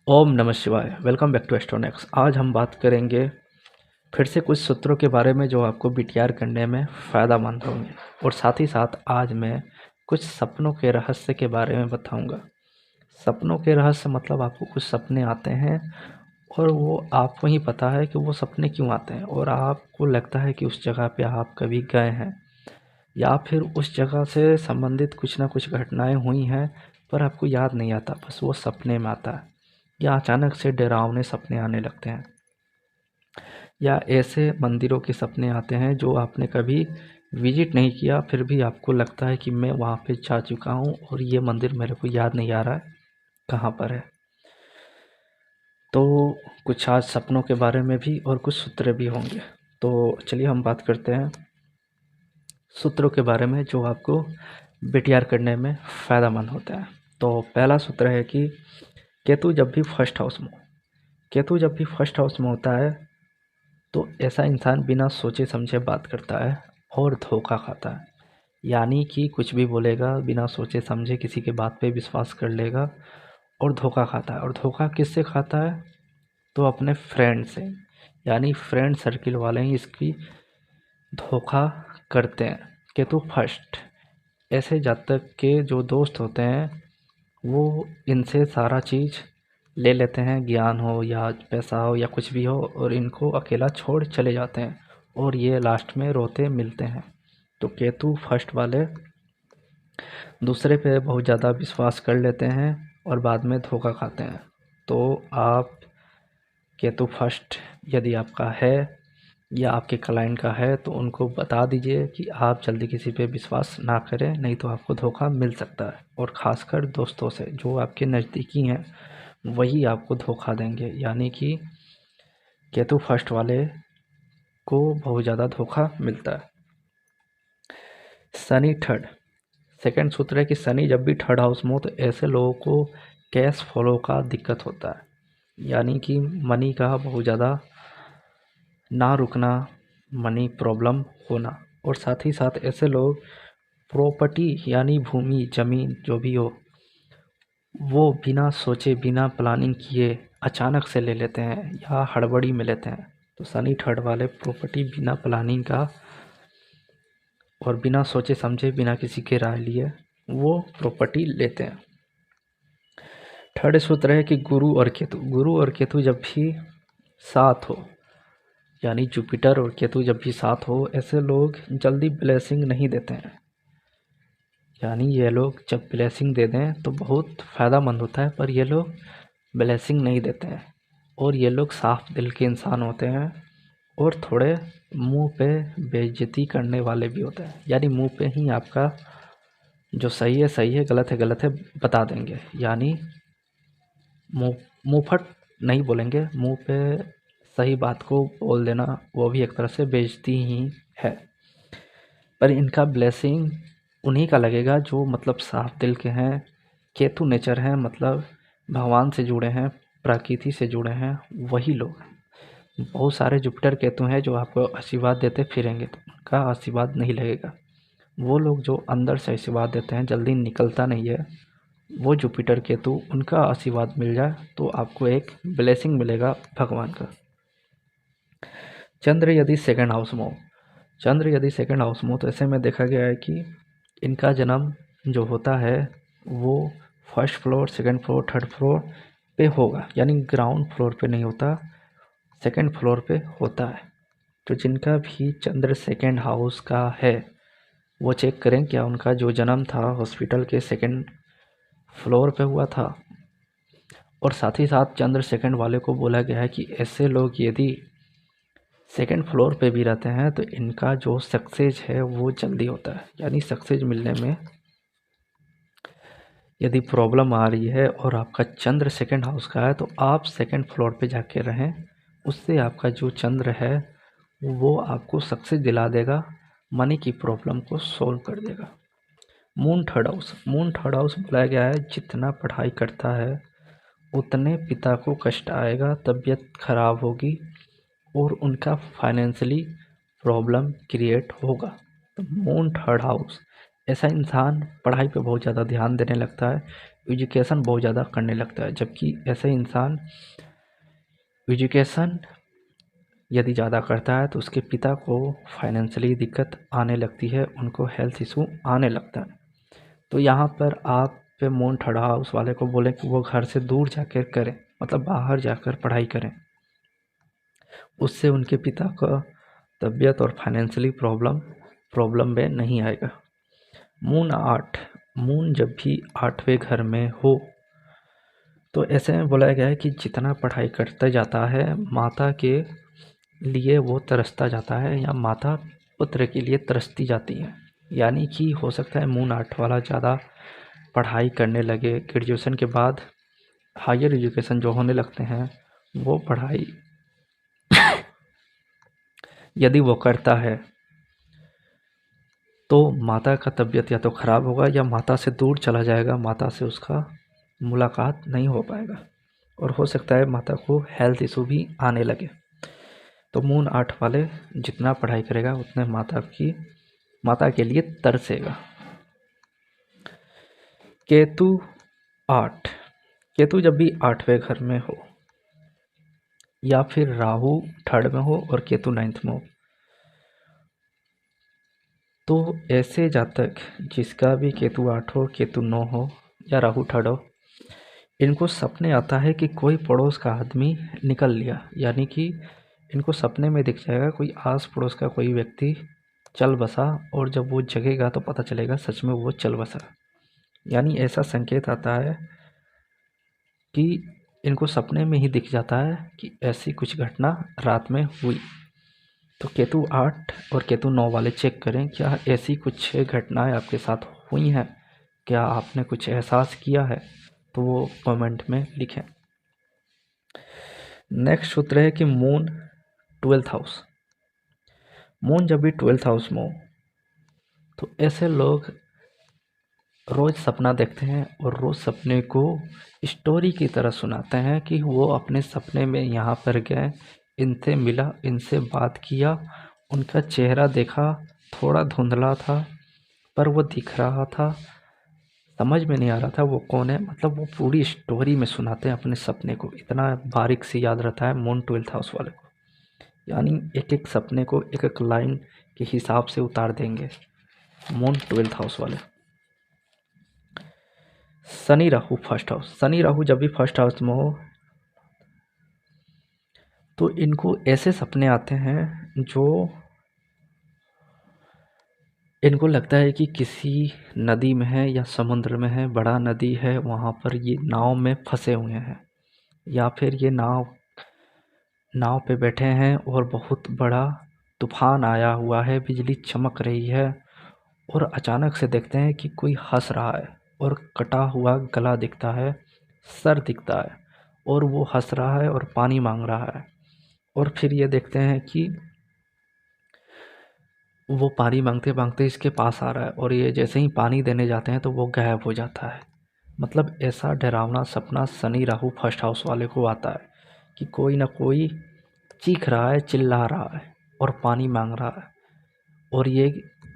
ओम नमः शिवाय। Welcome back to Astronex. आज हम बात करेंगे फिर से कुछ सूत्रों के बारे में जो आपको बीटीआर करने में फ़ायदेमंद होंगे, और साथ ही साथ आज मैं कुछ सपनों के रहस्य के बारे में बताऊंगा। सपनों के रहस्य मतलब आपको कुछ सपने आते हैं और वो आपको ही पता है कि वो सपने क्यों आते हैं, और आपको लगता है कि उस जगह पे आप कभी गए हैं या फिर उस जगह से संबंधित कुछ ना कुछ घटनाएं हुई हैं, पर आपको याद नहीं आता, बस वो सपने में आता है। या अचानक से डरावने सपने आने लगते हैं, या ऐसे मंदिरों के सपने आते हैं जो आपने कभी विजिट नहीं किया, फिर भी आपको लगता है कि मैं वहाँ पे जा चुका हूँ और ये मंदिर मेरे को याद नहीं आ रहा है कहाँ पर है। तो कुछ आज सपनों के बारे में भी और कुछ सूत्र भी होंगे। तो चलिए हम बात करते हैं सूत्रों के बारे में जो आपको बीटीआर करने में फ़ायदेमंद होता है। तो पहला सूत्र है कि केतु जब भी फर्स्ट हाउस में केतु जब भी फर्स्ट हाउस में होता है तो ऐसा इंसान बिना सोचे समझे बात करता है और धोखा खाता है। यानी कि कुछ भी बोलेगा, बिना सोचे समझे किसी के बात पे विश्वास कर लेगा और धोखा खाता है। और धोखा किससे खाता है? तो अपने फ्रेंड से, यानी फ्रेंड सर्किल वाले ही इसकी धोखा करते हैं। केतु फर्स्ट, ऐसे जातक के जो दोस्त होते हैं वो इनसे सारा चीज़ ले लेते हैं, ज्ञान हो या पैसा हो या कुछ भी हो, और इनको अकेला छोड़ चले जाते हैं और ये लास्ट में रोते मिलते हैं। तो केतु फर्स्ट वाले दूसरे पे बहुत ज़्यादा विश्वास कर लेते हैं और बाद में धोखा खाते हैं। तो आप केतु फर्स्ट यदि आपका है या आपके क्लाइंट का है तो उनको बता दीजिए कि आप जल्दी किसी पे विश्वास ना करें, नहीं तो आपको धोखा मिल सकता है। और ख़ासकर दोस्तों से, जो आपके नज़दीकी हैं वही आपको धोखा देंगे। यानी कि केतु फर्स्ट वाले को बहुत ज़्यादा धोखा मिलता है। शनि थर्ड, सेकंड सूत्र है कि शनि जब भी थर्ड हाउस में हो तो ऐसे लोगों को कैश फ्लो का दिक्कत होता है। यानी कि मनी का बहुत ज़्यादा ना रुकना, मनी प्रॉब्लम होना। और साथ ही साथ ऐसे लोग प्रॉपर्टी यानी भूमि ज़मीन जो भी हो वो बिना सोचे बिना प्लानिंग किए अचानक से ले लेते हैं या हड़बड़ी में लेते हैं। तो शनि थर्ड वाले प्रॉपर्टी बिना प्लानिंग का और बिना सोचे समझे बिना किसी के राय लिए वो प्रॉपर्टी लेते हैं। थर्ड सूत्र है कि गुरु और केतु जब भी साथ हो, यानी जुपिटर और केतु जब भी साथ हो, ऐसे लोग जल्दी ब्लेसिंग नहीं देते हैं। यानी ये लोग जब ब्लेसिंग दे दें तो बहुत फ़ायदेमंद होता है, पर ये लोग ब्लेसिंग नहीं देते हैं। और ये लोग साफ दिल के इंसान होते हैं और थोड़े मुंह पे बेइज्जती करने वाले भी होते हैं। यानी मुंह पे ही आपका जो सही है गलत है बता देंगे। यानी मुंह मुंहफट नहीं बोलेंगे, मुंह पे सही बात को बोल देना वो भी एक तरह से बेइज्जती ही है। पर इनका ब्लेसिंग उन्हीं का लगेगा जो मतलब साफ दिल के हैं, केतु नेचर हैं, मतलब भगवान से जुड़े हैं, प्रकृति से जुड़े हैं, वही लोग। बहुत सारे जुपिटर केतु हैं जो आपको आशीर्वाद देते फिरेंगे तो उनका आशीर्वाद नहीं लगेगा। वो लोग जो अंदर से आशीर्वाद देते हैं, जल्दी निकलता नहीं है, वो जुपिटर केतु, उनका आशीर्वाद मिल जाए तो आपको एक ब्लेसिंग मिलेगा भगवान का। चंद्र यदि सेकंड हाउस में हो चंद्र यदि सेकंड हाउस में हो तो ऐसे में देखा गया है कि इनका जन्म जो होता है वो first floor, second floor, third floor पे होगा। यानी ग्राउंड फ्लोर पे नहीं होता, सेकंड फ्लोर पे होता है। तो जिनका भी चंद्र सेकंड हाउस का है वो चेक करें क्या उनका जो जन्म था हॉस्पिटल के सेकंड फ्लोर पे हुआ था। और साथ ही साथ चंद्र सेकंड वाले को बोला गया है कि ऐसे लोग यदि सेकंड फ्लोर पे भी रहते हैं तो इनका जो सक्सेस है वो जल्दी होता है। यानी सक्सेस मिलने में यदि प्रॉब्लम आ रही है और आपका चंद्र सेकंड हाउस का है तो आप सेकंड फ्लोर पे जाके रहें, उससे आपका जो चंद्र है वो आपको सक्सेस दिला देगा, मनी की प्रॉब्लम को सॉल्व कर देगा। मून थर्ड हाउस बोला गया है जितना पढ़ाई करता है उतने पिता को कष्ट आएगा, तबीयत खराब होगी और उनका फाइनेंशियली प्रॉब्लम क्रिएट होगा। तो मून थर्ड हाउस ऐसा इंसान पढ़ाई पे बहुत ज़्यादा ध्यान देने लगता है, एजुकेशन बहुत ज़्यादा करने लगता है। जबकि ऐसे इंसान एजुकेशन यदि ज़्यादा करता है तो उसके पिता को फाइनेंशियली दिक्कत आने लगती है, उनको हेल्थ इशू आने लगता है। तो यहाँ पर आप पे मून थर्ड हाउस वाले को बोले कि वो घर से दूर जाकर करें, मतलब बाहर जाकर पढ़ाई करें। उससे उनके पिता का तबीयत और फाइनेंशियली प्रॉब्लम में नहीं आएगा। मून 8, मून जब भी 8वें घर में हो तो ऐसे में बोला गया है कि जितना पढ़ाई करते जाता है माता के लिए वो तरसता जाता है या माता पुत्र के लिए तरसती जाती है। यानी कि हो सकता है मून 8 वाला ज़्यादा पढ़ाई करने लगे, ग्रेजुएशन के बाद हायर एजुकेशन जो होने लगते हैं वो पढ़ाई यदि वो करता है तो माता का तबीयत या तो ख़राब होगा या माता से दूर चला जाएगा, माता से उसका मुलाकात नहीं हो पाएगा और हो सकता है माता को हेल्थ इशू भी आने लगे। तो मून 8 वाले जितना पढ़ाई करेगा उतने माता के लिए तरसेगा। केतु 8, केतु जब भी 8वें घर में हो या फिर राहु 3rd में हो और केतु 9th में हो तो ऐसे जातक जिसका भी केतु 8 हो, केतु 9 हो या राहु 3rd हो, इनको सपने आता है कि कोई पड़ोस का आदमी निकल लिया। यानी कि इनको सपने में दिख जाएगा कोई आस पड़ोस का कोई व्यक्ति चल बसा और जब वो जगेगा तो पता चलेगा सच में वो चल बसा। यानी ऐसा संकेत आता है कि इनको सपने में ही दिख जाता है कि ऐसी कुछ घटना रात में हुई। तो केतु 8 और केतु 9 वाले चेक करें, क्या ऐसी कुछ घटनाएं आपके साथ हुई हैं, क्या आपने कुछ एहसास किया है, तो वो कमेंट में लिखें। नेक्स्ट सूत्र है कि मून 12th हाउस, मून जब भी 12th हाउस में हो तो ऐसे लोग रोज़ सपना देखते हैं और रोज़ सपने को स्टोरी की तरह सुनाते हैं कि वो अपने सपने में यहाँ पर गए, इनसे मिला, इनसे बात किया, उनका चेहरा देखा, थोड़ा धुंधला था पर वो दिख रहा था, समझ में नहीं आ रहा था वो कौन है। मतलब वो पूरी स्टोरी में सुनाते हैं अपने सपने को, इतना बारीक से याद रहता है मून 12th हाउस वाले को। यानी एक एक सपने को एक एक लाइन के हिसाब से उतार देंगे मून 12th हाउस वाले। शनि राहु 1st हाउस, शनि राहु जब भी 1st हाउस में हो तो इनको ऐसे सपने आते हैं जो इनको लगता है कि किसी नदी में है या समुद्र में है, बड़ा नदी है, वहाँ पर ये नाव में फंसे हुए हैं या फिर ये नाव पे बैठे हैं और बहुत बड़ा तूफान आया हुआ है, बिजली चमक रही है और अचानक से देखते हैं कि कोई हंस रहा है और कटा हुआ गला दिखता है, सर दिखता है और वो हंस रहा है और पानी मांग रहा है। और फिर ये देखते हैं कि वो पानी मांगते मांगते इसके पास आ रहा है और ये जैसे ही पानी देने जाते हैं तो वो गायब हो जाता है। मतलब ऐसा डरावना सपना शनि राहु 1st हाउस वाले को आता है कि कोई ना कोई चीख रहा है, चिल्ला रहा है और पानी मांग रहा है और ये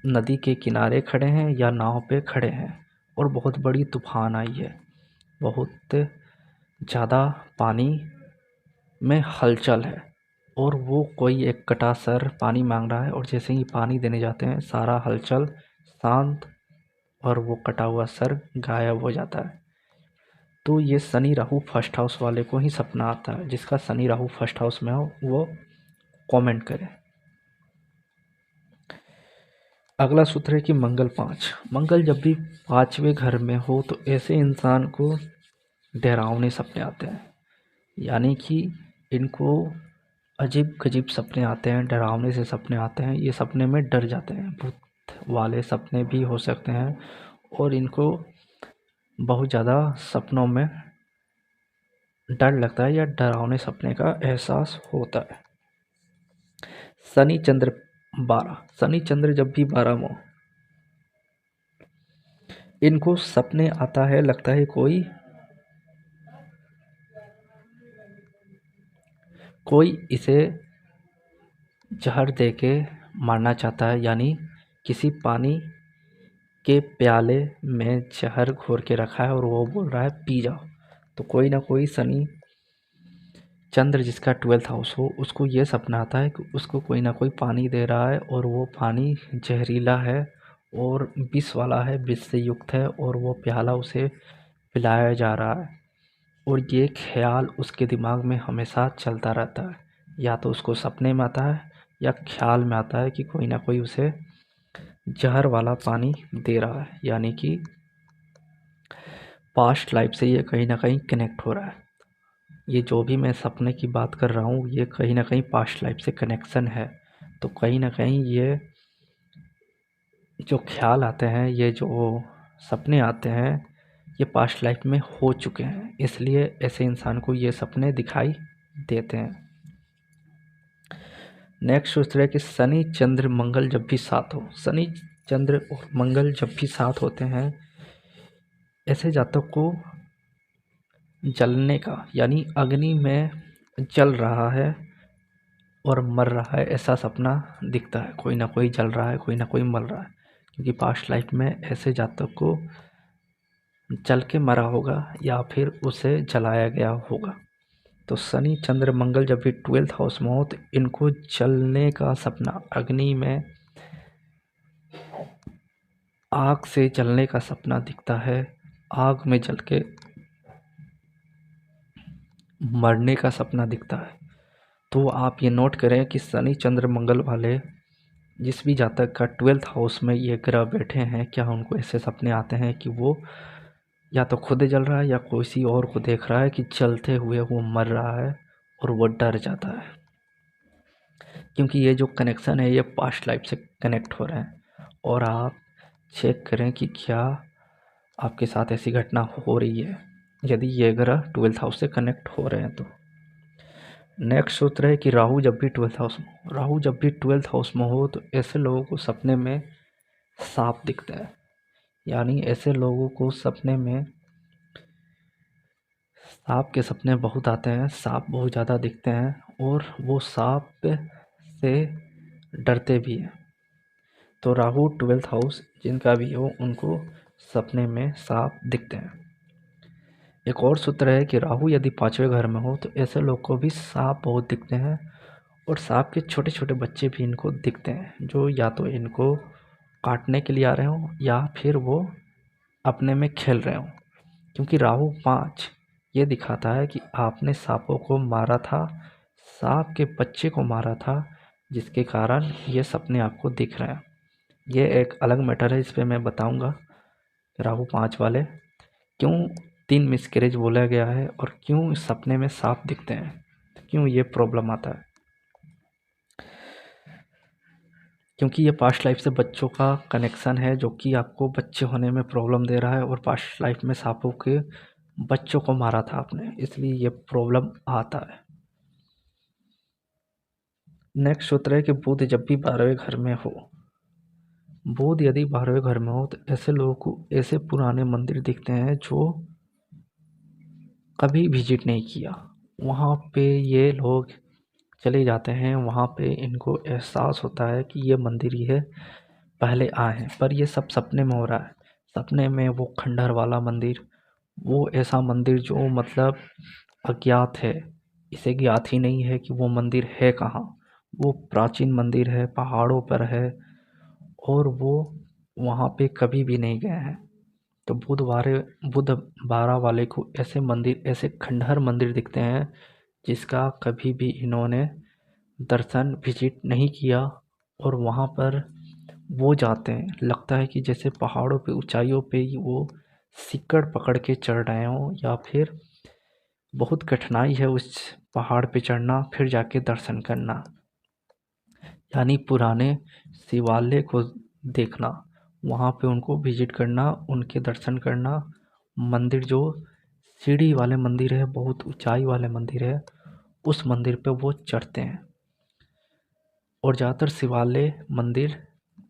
नदी के किनारे खड़े हैं या नाव पे खड़े हैं और बहुत बड़ी तूफान आई है, बहुत ज़्यादा पानी में हलचल है और वो कोई एक कटा सर पानी मांग रहा है और जैसे ही पानी देने जाते हैं सारा हलचल शांत और वो कटा हुआ सर गायब हो जाता है। तो ये शनि राहु 1st हाउस वाले को ही सपना आता है। जिसका शनि राहु 1st हाउस में हो वो कमेंट करें। अगला सूत्र है कि मंगल 5, मंगल जब भी 5वें घर में हो तो ऐसे इंसान को डरावने सपने आते हैं। यानी कि इनको अजीब गजीब सपने आते हैं, डरावने से सपने आते हैं, ये सपने में डर जाते हैं, भूत वाले सपने भी हो सकते हैं और इनको बहुत ज़्यादा सपनों में डर लगता है या डरावने सपने का एहसास होता है। शनि चंद्र 12, शनि चंद्र जब भी 12 में हो इनको सपने आता है, लगता है कोई इसे जहर दे के मारना चाहता है। यानी किसी पानी के प्याले में जहर घोर के रखा है और वो बोल रहा है पी जाओ। तो कोई ना कोई शनि चंद्र जिसका 12th हाउस हो उसको ये सपना आता है कि उसको कोई ना कोई पानी दे रहा है और वो पानी जहरीला है और विष वाला है, विष से युक्त है और वो प्याला उसे पिलाया जा रहा है। और ये ख्याल उसके दिमाग में हमेशा चलता रहता है, या तो उसको सपने में आता है या ख्याल में आता है कि कोई ना कोई उसे जहर वाला पानी दे रहा है, यानी कि पास्ट लाइफ से ये कहीं ना कहीं कनेक्ट हो रहा है। ये जो भी मैं सपने की बात कर रहा हूँ ये कहीं ना कहीं पास्ट लाइफ से कनेक्शन है। तो कहीं ना कहीं ये जो ख्याल आते हैं, ये जो सपने आते हैं, ये पास्ट लाइफ में हो चुके हैं, इसलिए ऐसे इंसान को ये सपने दिखाई देते हैं। नेक्स्ट सोच रहे हैं कि शनि चंद्र मंगल जब भी साथ हो, शनि चंद्र और मंगल जब भी साथ होते हैं ऐसे जातक को जलने का, यानी अग्नि में जल रहा है और मर रहा है ऐसा सपना दिखता है। कोई ना कोई जल रहा है, कोई ना कोई मर रहा है, क्योंकि पास्ट लाइफ में ऐसे जातक को जल के मरा होगा या फिर उसे जलाया गया होगा। तो शनि चंद्र मंगल जब भी 12th हाउस में हो तो इनको जलने का सपना, अग्नि में आग से जलने का सपना दिखता है, आग में जल के मरने का सपना दिखता है। तो आप ये नोट करें कि शनि चंद्र मंगल वाले जिस भी जातक का 12th हाउस में ये ग्रह बैठे हैं, क्या उनको ऐसे सपने आते हैं कि वो या तो खुद जल रहा है या किसी और को देख रहा है कि जलते हुए वो मर रहा है और वो डर जाता है, क्योंकि ये जो कनेक्शन है ये पास्ट लाइफ से कनेक्ट हो रहे हैं। और आप चेक करें कि क्या आपके साथ ऐसी घटना हो रही है यदि ये ग्रह 12th हाउस से कनेक्ट हो रहे हैं तो। नेक्स्ट सूत्र है कि राहु जब भी 12th हाउस में हो, राहु जब भी 12th हाउस में हो तो ऐसे लोगों को सपने में सांप दिखता है, यानी ऐसे लोगों को सपने में सांप के सपने बहुत आते हैं, सांप बहुत ज़्यादा दिखते हैं और वो सांप से डरते भी हैं। तो राहु 12th हाउस जिनका भी हो उनको सपने में सांप दिखते हैं। एक और सूत्र है कि राहु यदि 5वें घर में हो तो ऐसे लोग को भी सांप बहुत दिखते हैं और सांप के छोटे छोटे बच्चे भी इनको दिखते हैं, जो या तो इनको काटने के लिए आ रहे हों या फिर वो अपने में खेल रहे हों। क्योंकि राहु 5 ये दिखाता है कि आपने सांपों को मारा था, सांप के बच्चे को मारा था, जिसके कारण ये सपने आपको दिख रहे हैं। ये एक अलग मैटर है, इस पर मैं बताऊंगा राहु 5 वाले क्यों 3 मिसकैरेज बोला गया है और क्यों इस सपने में सांप दिखते हैं, क्यों ये प्रॉब्लम आता है। क्योंकि ये पास्ट लाइफ से बच्चों का कनेक्शन है जो कि आपको बच्चे होने में प्रॉब्लम दे रहा है और पास्ट लाइफ में सांपों के बच्चों को मारा था आपने, इसलिए ये प्रॉब्लम आता है। नेक्स्ट सूत्र है कि बुध जब भी 12वें घर में हो, बुध यदि 12वें घर में हो तो ऐसे लोगों को ऐसे पुराने मंदिर दिखते हैं जो कभी विजिट नहीं किया, वहाँ पे ये लोग चले जाते हैं, वहाँ पे इनको एहसास होता है कि ये मंदिर ये पहले आए हैं, पर ये सब सपने में हो रहा है। सपने में वो खंडहर वाला मंदिर, वो ऐसा मंदिर जो मतलब अज्ञात है, इसे ज्ञात ही नहीं है कि वो मंदिर है कहाँ। वो प्राचीन मंदिर है, पहाड़ों पर है और वो वहाँ पे कभी भी नहीं गए हैं। तो बुध 12 वाले को ऐसे मंदिर, ऐसे खंडहर मंदिर दिखते हैं जिसका कभी भी इन्होंने दर्शन विजिट नहीं किया और वहाँ पर वो जाते हैं, लगता है कि जैसे पहाड़ों पे ऊंचाइयों पे ही वो सिक्कड़ पकड़ के चढ़ रहे हों या फिर बहुत कठिनाई है उस पहाड़ पे चढ़ना फिर जाके दर्शन करना, यानी पुराने शिवालय को देखना, वहाँ पे उनको विजिट करना, उनके दर्शन करना। मंदिर जो सीढ़ी वाले मंदिर है, बहुत ऊंचाई वाले मंदिर है, उस मंदिर पे वो चढ़ते हैं और ज़्यादातर शिवालय मंदिर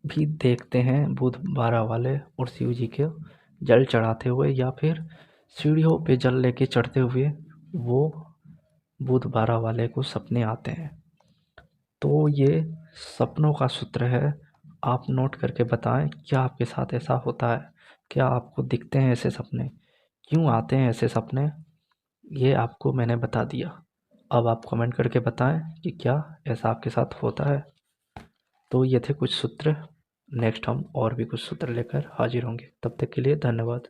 भी देखते हैं बुध 12 वाले और शिव जी के जल चढ़ाते हुए या फिर सीढ़ियों पे जल लेके चढ़ते हुए वो बुध 12 वाले को सपने आते हैं। तो ये सपनों का सूत्र है, आप नोट करके बताएं, क्या आपके साथ ऐसा होता है? क्या आपको दिखते हैं ऐसे सपने? क्यों आते हैं ऐसे सपने? ये आपको मैंने बता दिया। अब आप कमेंट करके बताएं कि क्या ऐसा आपके साथ होता है। तो ये थे कुछ सूत्र। नेक्स्ट हम और भी कुछ सूत्र लेकर हाजिर होंगे। तब तक के लिए धन्यवाद।